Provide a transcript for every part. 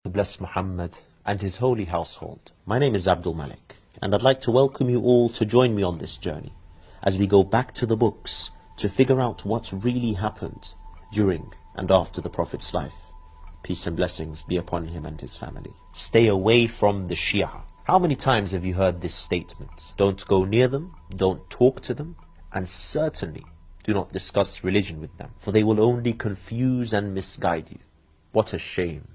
to bless Muhammad and his holy household. My name is Abdul Malik, and I'd like to welcome you all to join me on this journey as we go back to the books to figure out what really happened during and after the Prophet's life. Peace and blessings be upon him and his family. Stay away from the Shia. How many times have you heard this statement? Don't go near them, don't talk to them, and certainly do not discuss religion with them, for they will only confuse and misguide you. What a shame.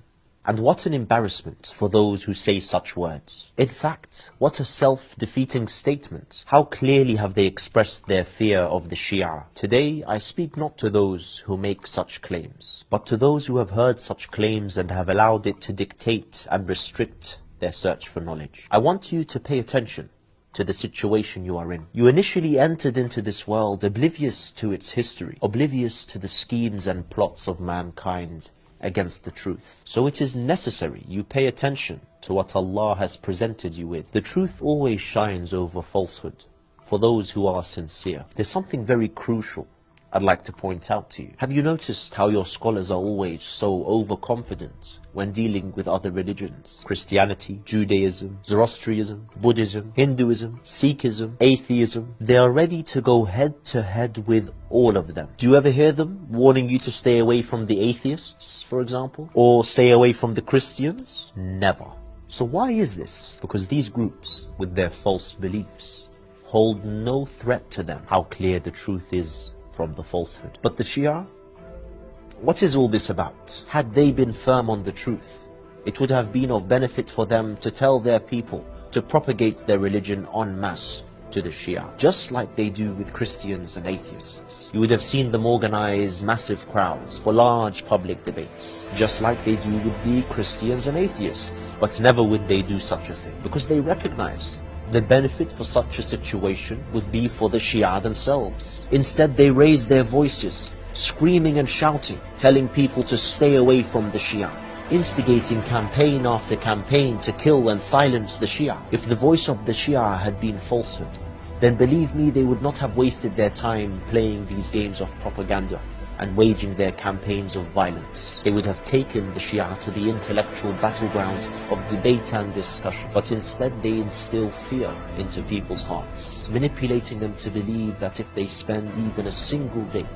And what an embarrassment for those who say such words. In fact, what a self-defeating statement. How clearly have they expressed their fear of the Shia. Today, I speak not to those who make such claims, but to those who have heard such claims and have allowed it to dictate and restrict their search for knowledge. I want you to pay attention to the situation you are in. You initially entered into this world oblivious to its history, oblivious to the schemes and plots of mankind against the truth. So it is necessary you pay attention to what Allah has presented you with. The truth always shines over falsehood for those who are sincere. There's something very crucial I'd like to point out to you. Have you noticed how your scholars are always so overconfident when dealing with other religions? Christianity, Judaism, Zoroastrianism, Buddhism, Hinduism, Sikhism, atheism. They are ready to go head to head with all of them. Do you ever hear them warning you to stay away from the atheists, for example? Or stay away from the Christians? Never. So why is this? Because these groups, with their false beliefs, hold no threat to them how clear the truth is from the falsehood. But the Shia, what is all this about? Had they been firm on the truth, it would have been of benefit for them to tell their people to propagate their religion en masse to the Shia, just like they do with Christians and atheists. You would have seen them organize massive crowds for large public debates, just like they do with the Christians and atheists. But never would they do such a thing, because they recognized the benefit for such a situation would be for the Shia themselves. Instead, they raised their voices, screaming and shouting, telling people to stay away from the Shia, instigating campaign after campaign to kill and silence the Shia. If the voice of the Shia had been falsehood, then believe me, they would not have wasted their time playing these games of propaganda and waging their campaigns of violence. They would have taken the Shia to the intellectual battlegrounds of debate and discussion. But instead they instill fear into people's hearts, manipulating them to believe that if they spend even a single day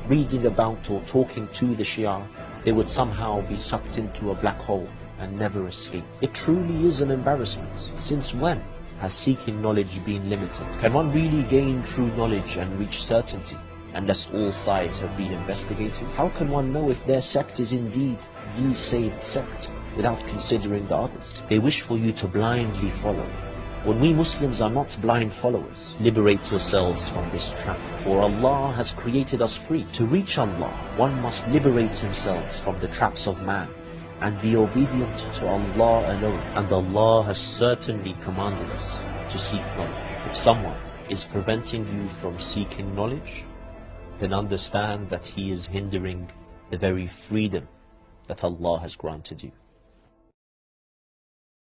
reading about or talking to the Shia, they would somehow be sucked into a black hole and never escape. It truly is an embarrassment. Since when has seeking knowledge been limited? Can one really gain true knowledge and reach certainty unless all sides have been investigated? How can one know if their sect is indeed the saved sect without considering the others? They wish for you to blindly follow, when we Muslims are not blind followers. Liberate yourselves from this trap, for Allah has created us free. To reach Allah, one must liberate himself from the traps of man and be obedient to Allah alone. And Allah has certainly commanded us to seek knowledge. If someone is preventing you from seeking knowledge, then understand that he is hindering the very freedom that Allah has granted you.